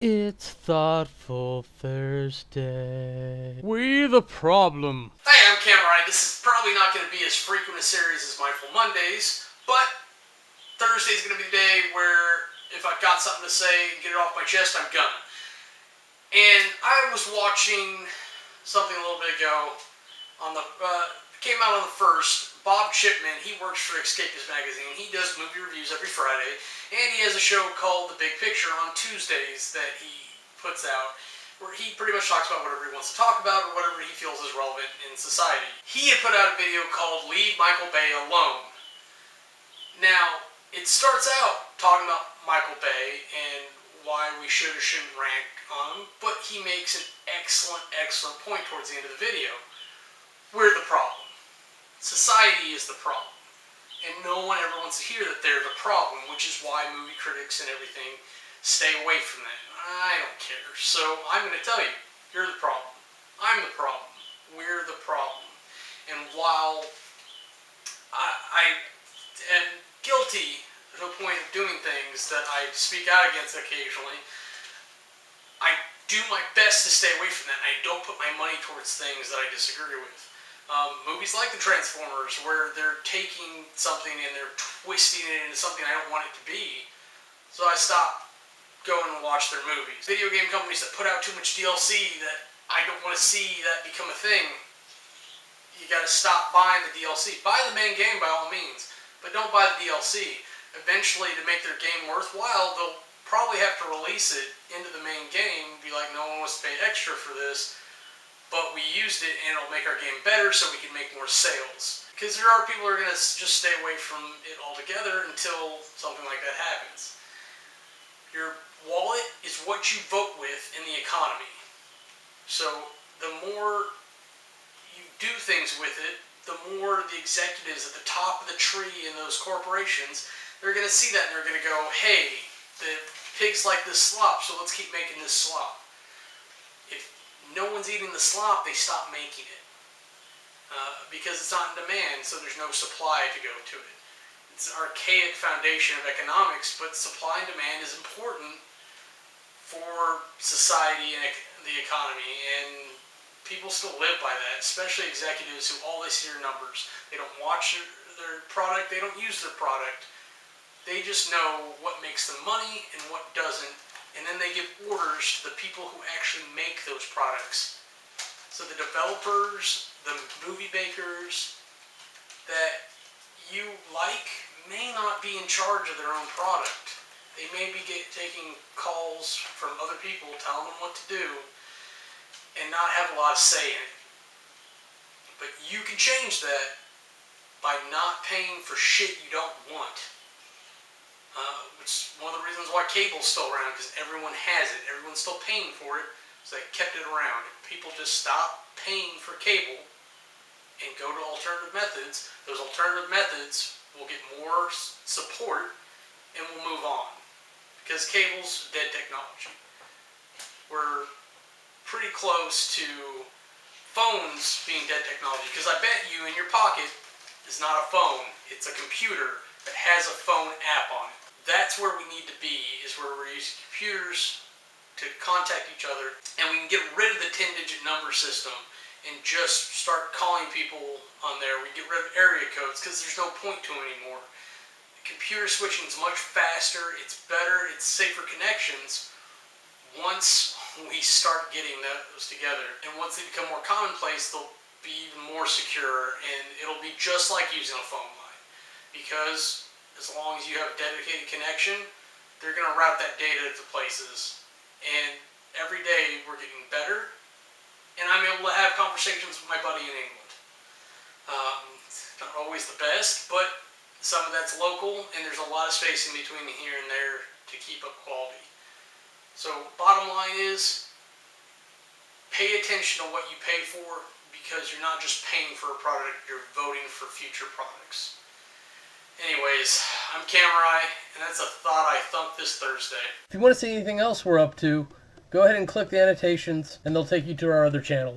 It's Thoughtful Thursday. We the problem. Hey, I'm Kamurai. This is probably not going to be as frequent a series as Mindful Mondays, but Thursday's going to be the day where if I've got something to say and get it off my chest, I'm gonna. And I was watching something a little bit ago on the came out on the 1st. Bob Chipman, he works for Escapist Magazine. He does movie reviews every Friday, and he has a show called The Big Picture on Tuesdays that he puts out, where he pretty much talks about whatever he wants to talk about or whatever he feels is relevant in society. He had put out a video called Leave Michael Bay Alone. Now, it starts out talking about Michael Bay and why we should or shouldn't rank on him, but he makes an excellent point towards the end of the video. We're the problem. Society is the problem. And no one ever wants to hear that they're the problem, which is why movie critics and everything stay away from that. I don't care. So I'm going to tell you, you're the problem. I'm the problem. We're the problem. And while I am guilty to the point of doing things that I speak out against occasionally, I do my best to stay away from that. I don't put my money towards things that I disagree with. Movies like the Transformers, where they're taking something and they're twisting it into something I don't want it to be, so I stop going and watch their movies. Video game companies that put out too much DLC that I don't want to see that become a thing, you gotta stop buying the DLC. Buy the main game by all means, but don't buy the DLC. Eventually, to make their game worthwhile, they'll probably have to release it into the main game, be like, no one wants to pay extra for this, but we used it and it'll make our game better so we can make more sales. Because there are people who are going to just stay away from it altogether until something like that happens. Your wallet is what you vote with in the economy. So the more you do things with it, the more the executives at the top of the tree in those corporations, they're going to see that and they're going to go, hey, the pigs like this slop, so let's keep making this slop. If no one's eating the slop, they stop making it. Because it's not in demand, so there's no supply to go to it. It's an archaic foundation of economics, but supply and demand is important for society and the economy, and people still live by that, especially executives who always see their numbers. They don't watch their product, they don't use their product. They just know what makes them money and what doesn't, and then they give orders to the people who actually make those products. So the developers, the movie makers that you like may not be in charge of their own product. They may be taking calls from other people telling them what to do and not have a lot of say in it. But you can change that by not paying for shit you don't want. Which is one of the reasons why cable's still around, because everyone has it. Everyone's still paying for it, so they kept it around. If people just stop paying for cable and go to alternative methods, those alternative methods will get more support and we'll move on. Because cable's dead technology. We're pretty close to phones being dead technology, because I bet you in your pocket is not a phone, it's a computer that has a phone app on it. That's where we need to be, is where we're using computers to contact each other, and we can get rid of the 10-digit number system and just start calling people on there. We get rid of area codes because there's no point to them anymore. Computer switching is much faster, it's better, it's safer connections once we start getting those together. And once they become more commonplace, they'll be even more secure, and it'll be just like using a phone line. Because as long as you have a dedicated connection, they're going to route that data to places. And every day we're getting better, and I'm able to have conversations with my buddy in England. It's not always the best, but some of that's local, and there's a lot of space in between here and there to keep up quality. So bottom line is, pay attention to what you pay for, because you're not just paying for a product, you're voting for future products. Anyways, I'm Kamurai, and that's a thought I thumped this Thursday. If you want to see anything else we're up to, go ahead and click the annotations, and they'll take you to our other channels.